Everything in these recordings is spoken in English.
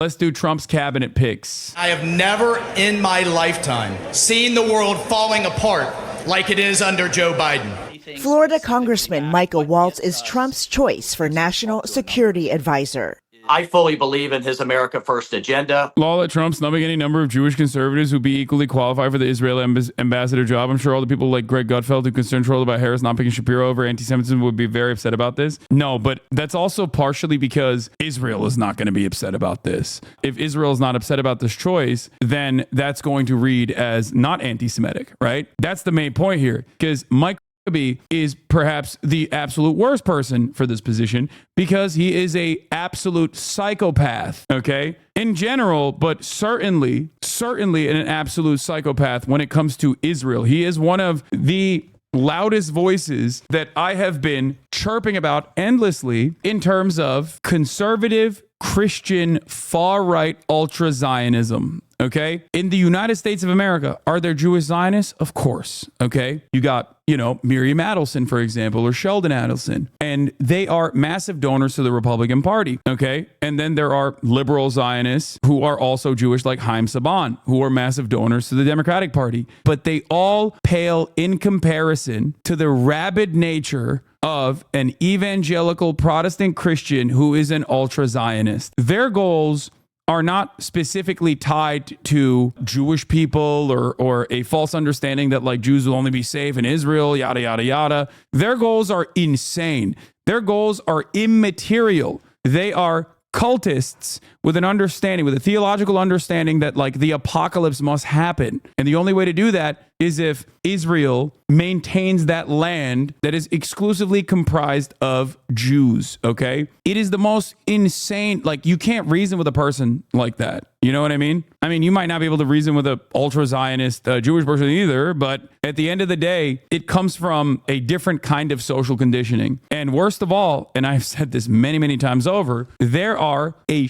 Let's do Trump's cabinet picks. I have never in my lifetime seen the world falling apart like it is under Joe Biden. Florida Congressman Michael Waltz is Trump's choice for National Security Advisor. I fully believe in his America First agenda. Law that Trump snubbing any number of Jewish conservatives who'd be equally qualified for the Israel ambassador job. I'm sure all the people like Greg Gutfeld who concerned trolled about Harris not picking Shapiro over anti-Semitism would be very upset about this. No, but that's also partially because Israel is not going to be upset about this. If Israel is not upset about this choice, then that's going to read as not anti-Semitic, right? That's the main point here, because Mike Huckabee is perhaps the absolute worst person for this position because he is a absolute psychopath, okay? In general, but certainly an absolute psychopath when it comes to Israel. He is one of the loudest voices that I have been chirping about endlessly in terms of conservative Christian far-right ultra-Zionism. Okay. In the United States of America, are there Jewish Zionists? Of course. Okay. You got, Miriam Adelson, for example, or Sheldon Adelson, and they are massive donors to the Republican Party. Okay. And then there are liberal Zionists who are also Jewish, like Haim Saban, who are massive donors to the Democratic Party. But they all pale in comparison to the rabid nature of an evangelical Protestant Christian who is an ultra-Zionist. Their goals are not specifically tied to Jewish people or a false understanding that like Jews will only be safe in Israel, yada, yada, yada. Their goals are insane. Their goals are immaterial. They are cultists with an understanding, with a theological understanding that like the apocalypse must happen. And the only way to do that is if Israel maintains that land that is exclusively comprised of Jews, okay? It is the most insane, like you can't reason with a person like that. You know what I mean? I mean, you might not be able to reason with a ultra-Zionist Jewish person either, but at the end of the day, it comes from a different kind of social conditioning. And worst of all, and I've said this many, many times over, there are a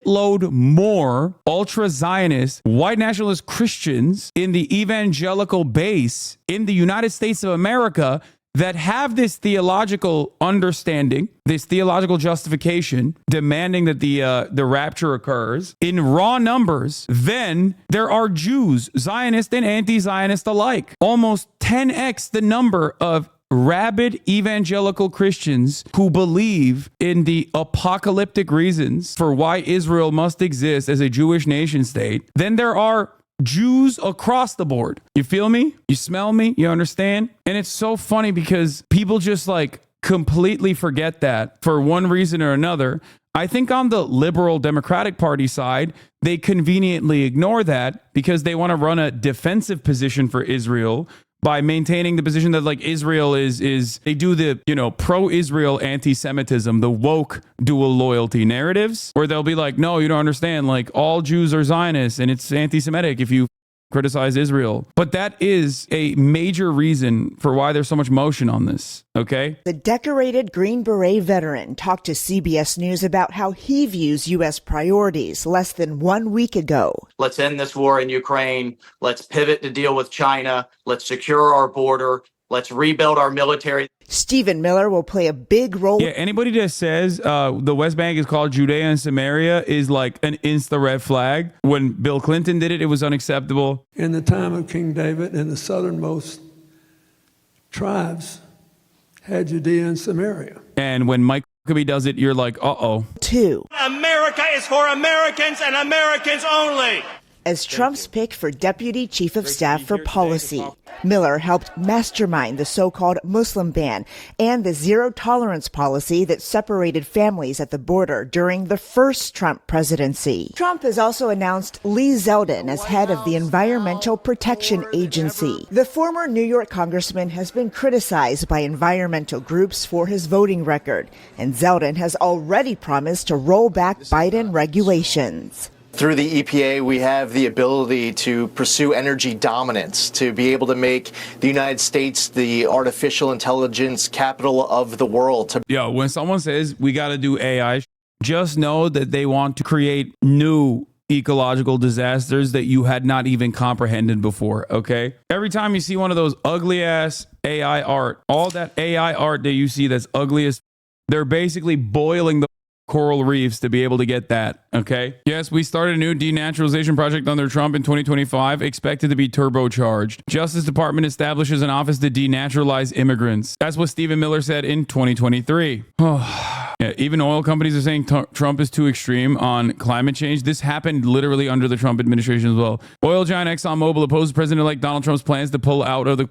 load more ultra-Zionist, white nationalist Christians in the evangelical base in the United States of America that have this theological understanding, this theological justification, demanding that the rapture occurs in raw numbers, then there are Jews, Zionist and anti-Zionist alike. Almost 10x the number of rabid evangelical Christians who believe in the apocalyptic reasons for why Israel must exist as a Jewish nation state, then there are Jews across the board. You feel me? You smell me? You understand? And it's so funny because people just like completely forget that for one reason or another. I think on the liberal Democratic Party side, they conveniently ignore that because they want to run a defensive position for Israel by maintaining the position that like Israel is they do the, pro-Israel anti-Semitism, the woke dual loyalty narratives, where they'll be like, no, you don't understand, like all Jews are Zionists and it's anti-Semitic if you criticize Israel. But that is a major reason for why there's so much motion on this, okay? The decorated Green Beret veteran talked to CBS News about how he views U.S. priorities less than 1 week ago. Let's end this war in Ukraine. Let's pivot to deal with China. Let's secure our border. Let's rebuild our military. Stephen Miller will play a big role. Yeah, anybody that says the West Bank is called Judea and Samaria is like an insta red flag. When Bill Clinton did it, it was unacceptable. In the time of King David, and the southernmost tribes had Judea and Samaria. And when Mike Huckabee does it, you're like, uh-oh. 2. America is for Americans and Americans only. As Trump's pick for Deputy Chief of Staff for Policy, Miller helped mastermind the so-called Muslim ban and the zero-tolerance policy that separated families at the border during the first Trump presidency. Trump has also announced Lee Zeldin as head of the Environmental Protection Agency. The former New York congressman has been criticized by environmental groups for his voting record, and Zeldin has already promised to roll back Biden regulations. Through the EPA, we have the ability to pursue energy dominance, to be able to make the United States the artificial intelligence capital of the world. Yo, when someone says we got to do AI, just know that they want to create new ecological disasters that you had not even comprehended before, okay? Every time you see one of those ugly ass AI art, all that AI art that you see that's ugly as, they're basically boiling the coral reefs to be able to get that. Okay. Yes, we started a new denaturalization project under Trump in 2025, expected to be turbocharged. Justice Department establishes an office to denaturalize immigrants. That's what Stephen Miller said in 2023. Yeah, even oil companies are saying Trump is too extreme on climate change. This happened literally under the Trump administration as well. Oil giant ExxonMobil opposed President-elect Donald Trump's plans to pull out of the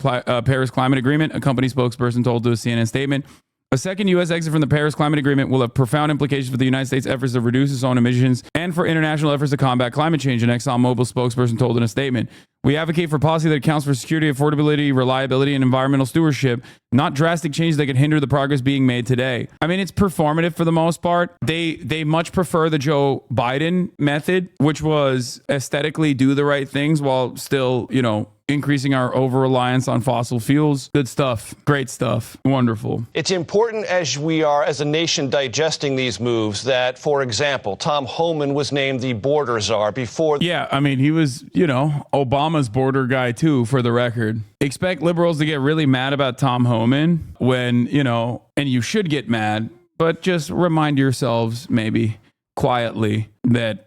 Paris Climate Agreement, a company spokesperson told to a CNN statement. A second U.S. exit from the Paris Climate Agreement will have profound implications for the United States' efforts to reduce its own emissions and for international efforts to combat climate change, an ExxonMobil spokesperson told in a statement. We advocate for policy that accounts for security, affordability, reliability, and environmental stewardship, not drastic changes that could hinder the progress being made today. I mean, it's performative for the most part. They much prefer the Joe Biden method, which was aesthetically do the right things while still, increasing our over-reliance on fossil fuels. Good stuff. Great stuff. Wonderful. It's important as we are, as a nation, digesting these moves that, for example, Tom Homan was named the border czar before. Yeah, I mean, he was, Obama's border guy, too, for the record. Expect liberals to get really mad about Tom Homan when, and you should get mad, but just remind yourselves, maybe quietly, that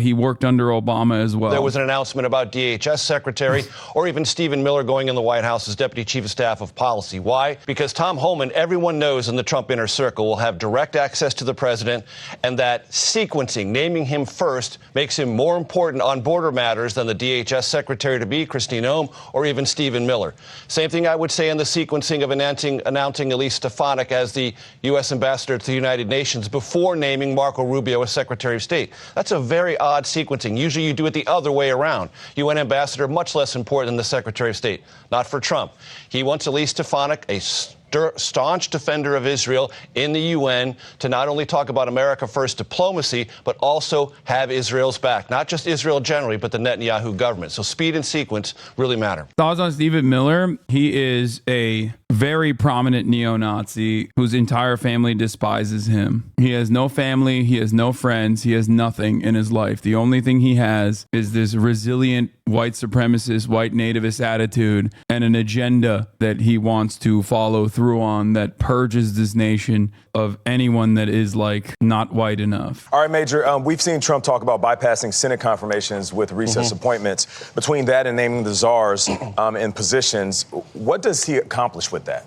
he worked under Obama as well. There was an announcement about DHS Secretary or even Stephen Miller going in the White House as Deputy Chief of Staff of Policy. Why? Because Tom Homan, everyone knows in the Trump inner circle, will have direct access to the president, and that sequencing, naming him first, makes him more important on border matters than the DHS Secretary to be, Christine Ohm, or even Stephen Miller. Same thing I would say in the sequencing of announcing Elise Stefanik as the U.S. Ambassador to the United Nations before naming Marco Rubio as Secretary of State. That's a very odd sequencing. Usually you do it the other way around. UN ambassador, much less important than the Secretary of State. Not for Trump. He wants Elise Stefanik, a staunch defender of Israel in the UN, to not only talk about America first diplomacy, but also have Israel's back. Not just Israel generally, but the Netanyahu government. So speed and sequence really matter. Thoughts on Stephen Miller? He is a very prominent neo-Nazi whose entire family despises him. He has no family. He has no friends. He has nothing in his life. The only thing he has is this resilient white supremacist, white nativist attitude and an agenda that he wants to follow through on that purges this nation of anyone that is not white enough. All right, Major, we've seen Trump talk about bypassing Senate confirmations with recess appointments. Between that and naming the czars in positions, what does he accomplish with that?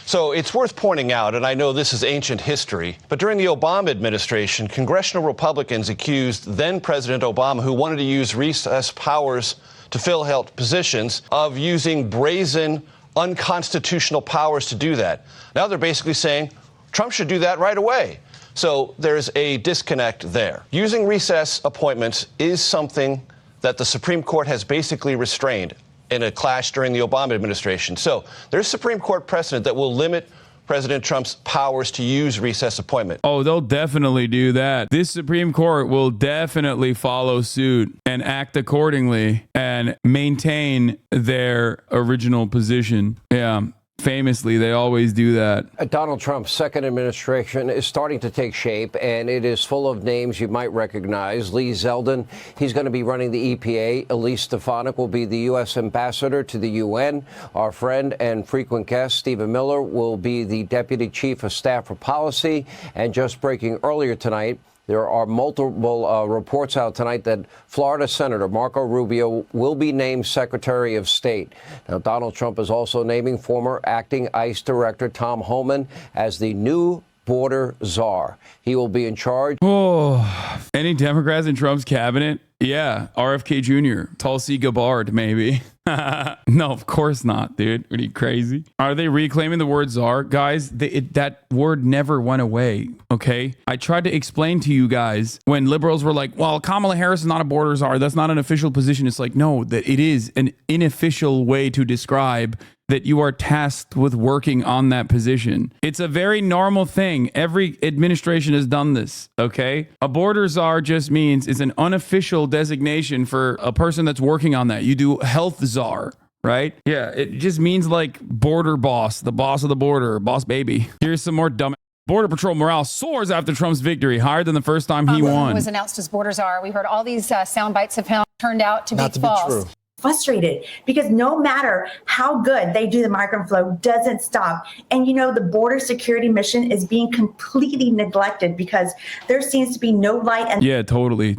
So it's worth pointing out, and I know this is ancient history, but during the Obama administration, congressional Republicans accused then President Obama, who wanted to use recess powers to fill held positions, of using brazen, unconstitutional powers to do that. Now they're basically saying Trump should do that right away. So there's a disconnect there. Using recess appointments is something that the Supreme Court has basically restrained in a clash during the Obama administration. So there's Supreme Court precedent that will limit President Trump's powers to use recess appointment. Oh, they'll definitely do that. This Supreme Court will definitely follow suit and act accordingly and maintain their original position. Yeah. Famously, they always do that. Donald Trump's second administration is starting to take shape, and it is full of names you might recognize. Lee Zeldin, he's going to be running the EPA. Elise Stefanik will be the U.S. ambassador to the UN. Our friend and frequent guest, Stephen Miller, will be the Deputy Chief of Staff for Policy. And just breaking earlier tonight, there are multiple reports out tonight that Florida Senator Marco Rubio will be named Secretary of State. Now, Donald Trump is also naming former acting ICE Director Tom Homan as the new border czar. He will be in charge. Oh, any Democrats in Trump's cabinet? Yeah, RFK Jr., Tulsi Gabbard, maybe. No, of course not, dude. Are you crazy? Are they reclaiming the word czar? Guys, that word never went away, okay? I tried to explain to you guys when liberals were like, well, Kamala Harris is not a border czar. That's not an official position. It's like, no, that it is an unofficial way to describe that you are tasked with working on that position. It's a very normal thing. Every administration has done this, okay? A border czar just means it's an unofficial designation for a person that's working on that. You do health czar, right? Yeah, it just means like border boss, the boss of the border, boss baby. Here's some more dumb. Border Patrol morale soars after Trump's victory, higher than the first time he won. Was announced as border czar. We heard all these sound bites of him turned out to be false. frustrated because no matter how good they do, the migrant flow doesn't stop. And, the border security mission is being completely neglected because there seems to be no light. And yeah, totally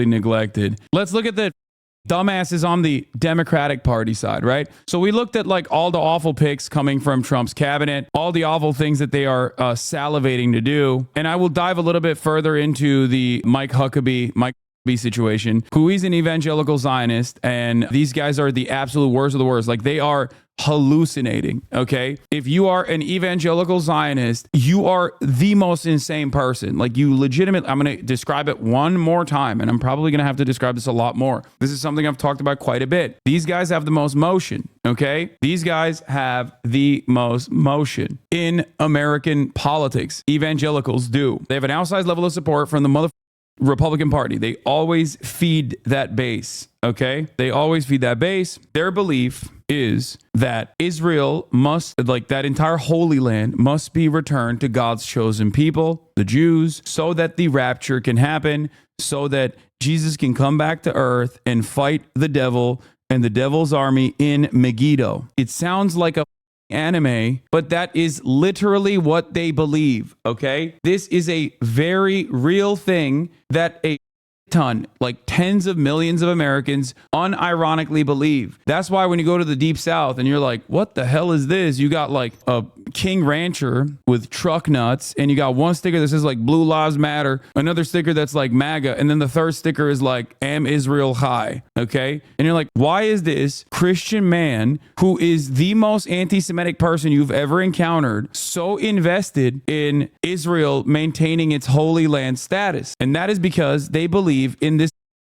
neglected. Let's look at the dumbasses on the Democratic Party side, right? So we looked at like all the awful picks coming from Trump's cabinet, all the awful things that they are salivating to do. And I will dive a little bit further into the Mike Huckabee situation, who is an evangelical Zionist. And these guys are the absolute worst of the worst. Like, they are hallucinating. Okay. If you are an evangelical Zionist, you are the most insane person. Like, you legitimately, I'm going to describe it one more time, and I'm probably going to have to describe this a lot more. This is something I've talked about quite a bit. These guys have the most motion. Okay. These guys have the most motion in American politics. Evangelicals do. They have an outsized level of support from the Republican Party. They always feed that base. Okay. They always feed that base. Their belief is that Israel must, like, that entire Holy Land must be returned to God's chosen people, the Jews, so that the rapture can happen, so that Jesus can come back to earth and fight the devil and the devil's army in Megiddo. It sounds like a anime, but that is literally what they believe. Okay. This is a very real thing that a ton, like tens of millions of Americans unironically believe. That's why when you go to the Deep South and you're like, what the hell is this? You got like a King Rancher with truck nuts, and you got one sticker that says like Blue Lives Matter, another sticker that's like MAGA, and then the third sticker is like Am Israel High. Okay. And you're like, why is this Christian man who is the most anti-Semitic person you've ever encountered so invested in Israel maintaining its Holy Land status? And that is because they believe in this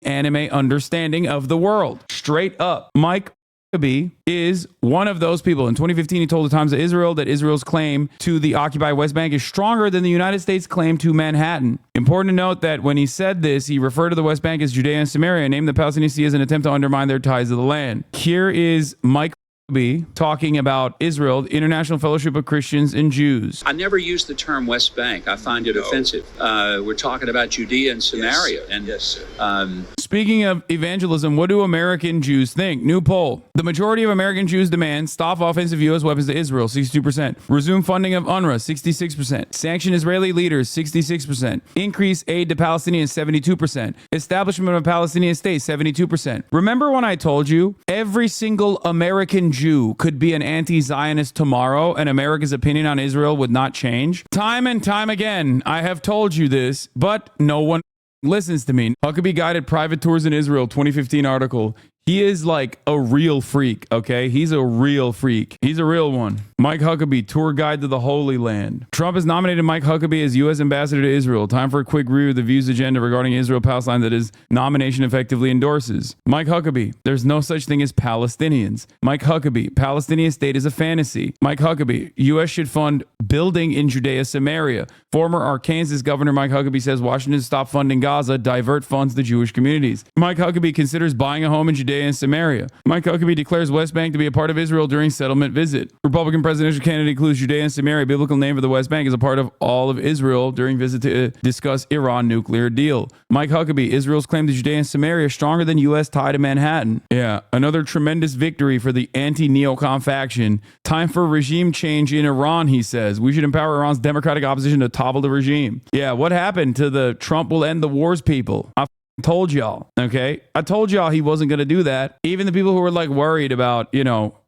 anime understanding of the world. Straight up. Mike Huckabee is one of those people. In 2015, he told the Times of Israel that Israel's claim to the occupied West Bank is stronger than the United States' claim to Manhattan. Important to note that when he said this, he referred to the West Bank as Judea and Samaria and named the Palestinian Sea as an attempt to undermine their ties to the land. Here is Mike Huckabee talking about Israel, the International Fellowship of Christians and Jews. I never use the term West Bank. I find it offensive. We're talking about Judea and Samaria. Yes, sir. Speaking of evangelism, what do American Jews think? New poll. The majority of American Jews demand stop offensive U.S. weapons to Israel, 62%. Resume funding of UNRWA, 66%. Sanction Israeli leaders, 66%. Increase aid to Palestinians, 72%. Establishment of a Palestinian state, 72%. Remember when I told you every single American Jew could be an anti-Zionist tomorrow and America's opinion on Israel would not change? Time and time again, I have told you this, but no one listens to me. Huckabee guided private tours in Israel, 2015 article. He is like a real freak, okay? He's a real freak. He's a real one. Mike Huckabee, tour guide to the Holy Land. Trump has nominated Mike Huckabee as U.S. ambassador to Israel. Time for a quick review of the views agenda regarding Israel-Palestine that his nomination effectively endorses. Mike Huckabee, there's no such thing as Palestinians. Mike Huckabee, Palestinian state is a fantasy. Mike Huckabee, U.S. should fund building in Judea, Samaria. Former Arkansas Governor Mike Huckabee says Washington stop funding Gaza, divert funds to Jewish communities. Mike Huckabee considers buying a home in Judea and Samaria. Mike Huckabee declares West Bank to be a part of Israel during settlement visit. Republican presidential candidate includes Judea and Samaria. Biblical name for the West Bank is a part of all of Israel during visit to discuss Iran nuclear deal. Mike Huckabee, Israel's claim to Judea and Samaria stronger than U.S. tie to Manhattan. Yeah, another tremendous victory for the anti-neocon faction. Time for regime change in Iran, he says. We should empower Iran's democratic opposition to topple the regime. Yeah, what happened to the Trump will end the wars people? I told y'all, okay? I told y'all he wasn't going to do that. Even the people who were like worried about,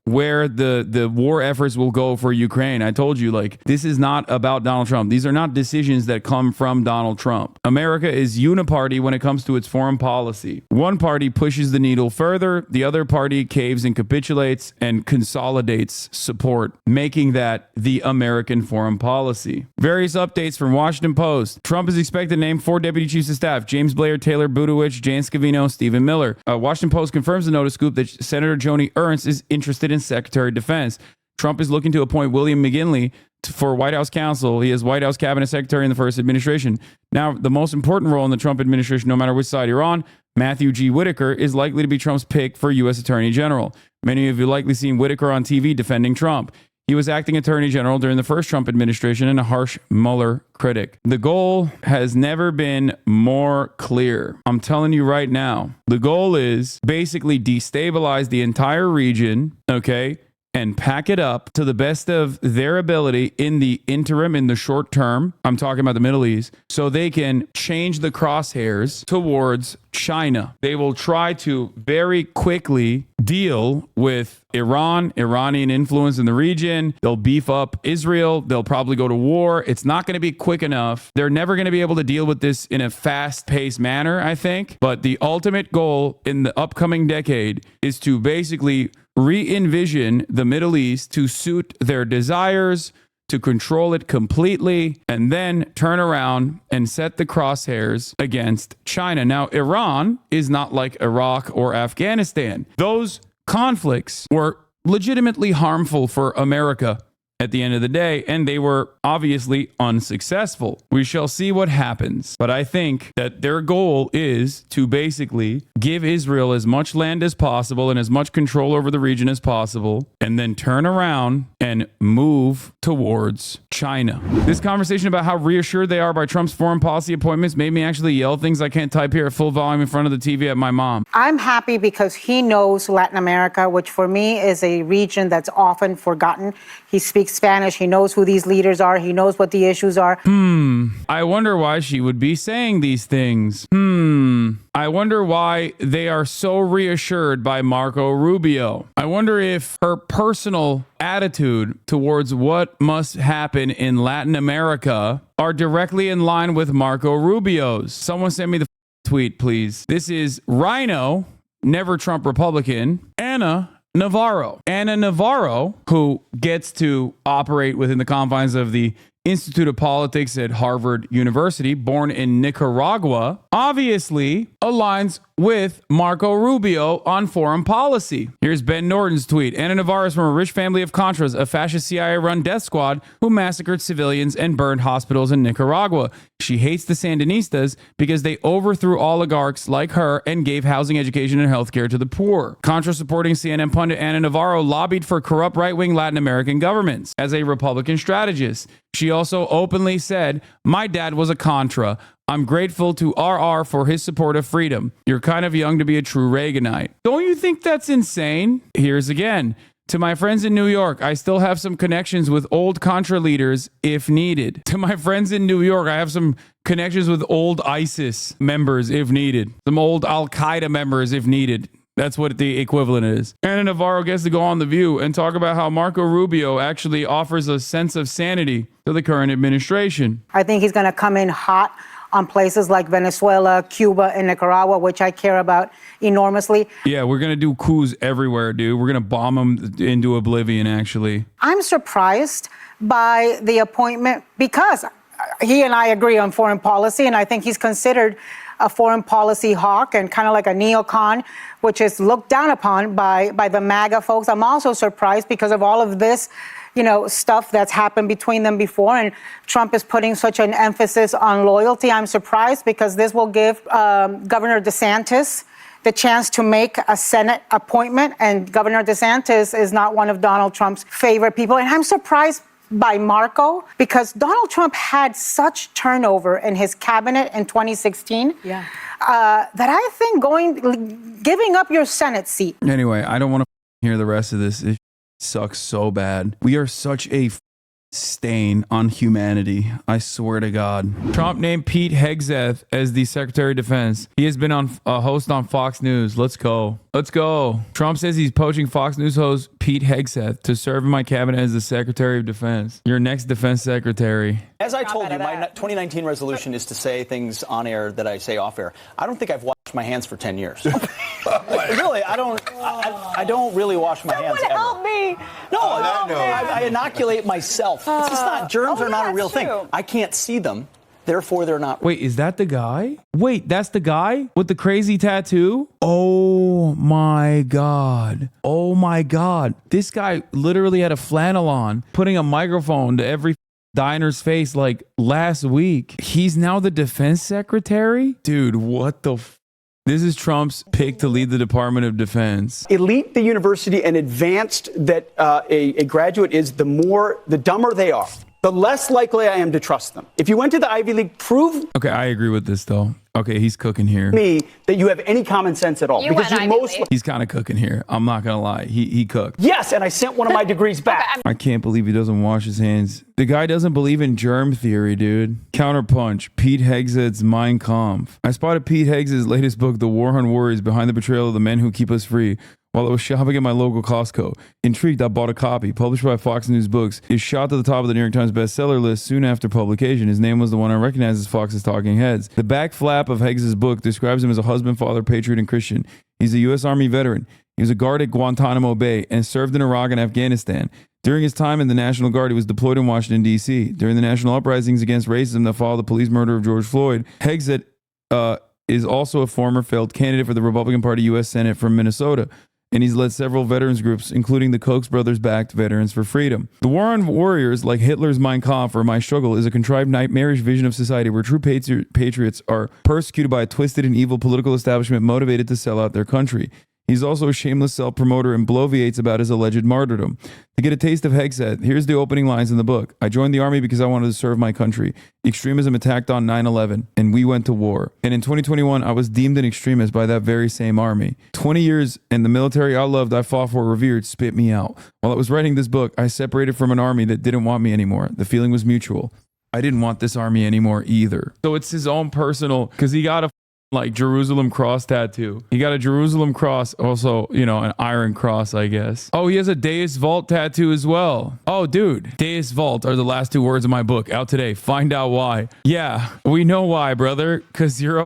where the war efforts will go for Ukraine. I told you, like, this is not about Donald Trump. These are not decisions that come from Donald Trump. America is uniparty when it comes to its foreign policy. One party pushes the needle further. The other party caves and capitulates and consolidates support, making that the American foreign policy. Various updates from Washington Post. Trump is expected to name 4 deputy chiefs of staff: James Blair, Taylor Budowich, Jan Scavino, Stephen Miller. Washington Post confirms the notice scoop that Senator Joni Ernst is interested in Secretary of Defense. Trump is looking to appoint William McGinley for White House counsel. He is White House cabinet secretary in the first administration. Now, the most important role in the Trump administration, no matter which side you're on, Matthew G. Whitaker, is likely to be Trump's pick for U.S. Attorney General. Many of you likely seen Whitaker on TV defending Trump. He was acting attorney general during the first Trump administration and a harsh Mueller critic. The goal has never been more clear. I'm telling you right now, the goal is basically destabilize the entire region, okay, and pack it up to the best of their ability in the interim, in the short term. I'm talking about the Middle East, so they can change the crosshairs towards China. They will try to very quickly deal with Iran, Iranian influence in the region. They'll beef up Israel. They'll probably go to war. It's not going to be quick enough. They're never going to be able to deal with this in a fast-paced manner, I think. But the ultimate goal in the upcoming decade is to basically re-envision the Middle East to suit their desires, to control it completely, and then turn around and set the crosshairs against China. Now, Iran is not like Iraq or Afghanistan. Those conflicts were legitimately harmful for America at the end of the day, and they were obviously unsuccessful. We shall see what happens. But I think that their goal is to basically give Israel as much land as possible and as much control over the region as possible, and then turn around and move towards China. This conversation about how reassured they are by Trump's foreign policy appointments made me actually yell things I can't type here at full volume in front of the TV at my mom. I'm happy because he knows Latin America, which for me is a region that's often forgotten. He speaks Spanish. He knows who these leaders are. He knows what the issues are. I wonder why she would be saying these things. I wonder why they are so reassured by Marco Rubio. I wonder if her personal attitude towards what must happen in Latin America are directly in line with Marco Rubio's. Someone send me the tweet, please. This is Rhino, never Trump Republican, Anna Navarro, who gets to operate within the confines of the Institute of Politics at Harvard University, born in Nicaragua, obviously aligns with Marco Rubio on foreign policy. Here's Ben Norton's tweet. Anna Navarro is from a rich family of Contras, a fascist CIA-run death squad who massacred civilians and burned hospitals in Nicaragua. She hates the Sandinistas because they overthrew oligarchs like her and gave housing, education, and healthcare to the poor. Contra-supporting CNN pundit Anna Navarro lobbied for corrupt right-wing Latin American governments as a Republican strategist. She also openly said, "My dad was a Contra. I'm grateful to RR for his support of freedom. You're kind of young to be a true Reaganite." Don't you think that's insane? Here's again. To my friends in New York, I still have some connections with old Contra leaders if needed. To my friends in New York, I have some connections with old ISIS members if needed. Some old Al-Qaeda members if needed. That's what the equivalent is. Anna Navarro gets to go on The View and talk about how Marco Rubio actually offers a sense of sanity to the current administration. I think he's going to come in hot on places like Venezuela, Cuba, and Nicaragua, which I care about enormously. Yeah, we're going to do coups everywhere, dude. We're going to bomb them into oblivion, actually. I'm surprised by the appointment because he and I agree on foreign policy, and I think he's considered a foreign policy hawk and kind of like a neocon, which is looked down upon by the MAGA folks. I'm also surprised because of all of this, stuff that's happened between them before, and Trump is putting such an emphasis on loyalty. I'm surprised because this will give Governor DeSantis the chance to make a Senate appointment, and Governor DeSantis is not one of Donald Trump's favorite people. And I'm surprised by Marco because Donald Trump had such turnover in his cabinet in 2016 that I think giving up your Senate seat. Anyway, I don't want to hear the rest of this. It sucks so bad. We are such a stain on humanity. I swear to God. Trump named Pete Hegseth as the Secretary of Defense. He has been on a host on Fox News. Let's go. Let's go. Trump says he's poaching Fox News host Pete Hegseth to serve in my cabinet as the Secretary of Defense. Your next defense secretary. As I told you, my 2019 resolution is to say things on air that I say off air. I don't think I've washed my hands for 10 years. Really, I don't really wash my hands ever. Help me. No, I inoculate myself. It's just not, germs are not a real thing. I can't see them. Therefore, they're not. Wait, is that the guy? Wait, that's the guy with the crazy tattoo? Oh my God. Oh my God. This guy literally had a flannel on, putting a microphone to every diner's face like last week. He's now the defense secretary? Dude, what the This is Trump's pick to lead the Department of Defense. Elite the university and advanced that a graduate is, the dumber they are, the less likely I am to trust them. If you went to the Ivy League, prove Okay, I agree with this though. Okay, he's cooking here. me that you have any common sense at all. You because went you Ivy most League. He's kind of cooking here. I'm not gonna lie. He cooked. Yes, and I sent one of my degrees back. I can't believe he doesn't wash his hands. The guy doesn't believe in germ theory, dude. Counterpunch, Pete Hegseth's Mein Kampf. I spotted Pete Hegseth's latest book, The War on Worries, Behind the Betrayal of the Men Who Keep Us Free, while I was shopping at my local Costco. Intrigued, I bought a copy. Published by Fox News Books. Is shot to the top of the New York Times bestseller list soon after publication. His name was the one I recognized as Fox's Talking Heads. The back flap of Hegseth's book describes him as a husband, father, patriot, and Christian. He's a U.S. Army veteran. He was a guard at Guantanamo Bay and served in Iraq and Afghanistan. During his time in the National Guard, he was deployed in Washington, D.C. During the national uprisings against racism that followed the police murder of George Floyd, Hegseth is also a former failed candidate for the Republican Party U.S. Senate from Minnesota, and he's led several veterans groups, including the Koch brothers-backed Veterans for Freedom. The War on Warriors, like Hitler's Mein Kampf or My Struggle, is a contrived nightmarish vision of society where true patriots are persecuted by a twisted and evil political establishment motivated to sell out their country. He's also a shameless self-promoter and bloviates about his alleged martyrdom. To get a taste of Hegseth, here's the opening lines in the book. I joined the army because I wanted to serve my country. Extremism attacked on 9/11, and we went to war. And in 2021, I was deemed an extremist by that very same army. 20 years, and the military I loved, I fought for, revered, spit me out. While I was writing this book, I separated from an army that didn't want me anymore. The feeling was mutual. I didn't want this army anymore either. So it's his own personal, because he got a like Jerusalem cross tattoo. He got a Jerusalem cross, also, you know, an iron cross, I guess. Oh, he has a Deus Vult tattoo as well. Oh, dude, Deus Vult are the last two words of my book. Out today. Find out why. Yeah, we know why, brother, because you're a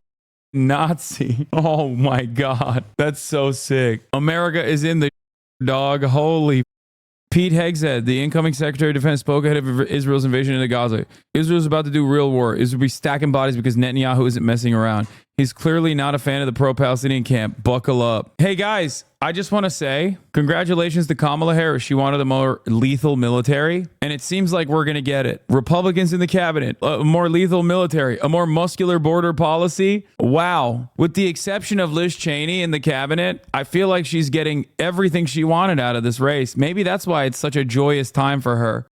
Nazi. Oh my God. That's so sick. America is in the dog. Holy Pete Hegseth, the incoming Secretary of Defense, spoke ahead of Israel's invasion into Gaza. Israel's about to do real war. Israel will be stacking bodies because Netanyahu isn't messing around. He's clearly not a fan of the pro-Palestinian camp. Buckle up. Hey guys, I just want to say congratulations to Kamala Harris. She wanted a more lethal military, and it seems like we're going to get it. Republicans in the cabinet, a more lethal military, a more muscular border policy. Wow. With the exception of Liz Cheney in the cabinet, I feel like she's getting everything she wanted out of this race. Maybe that's why it's such a joyous time for her.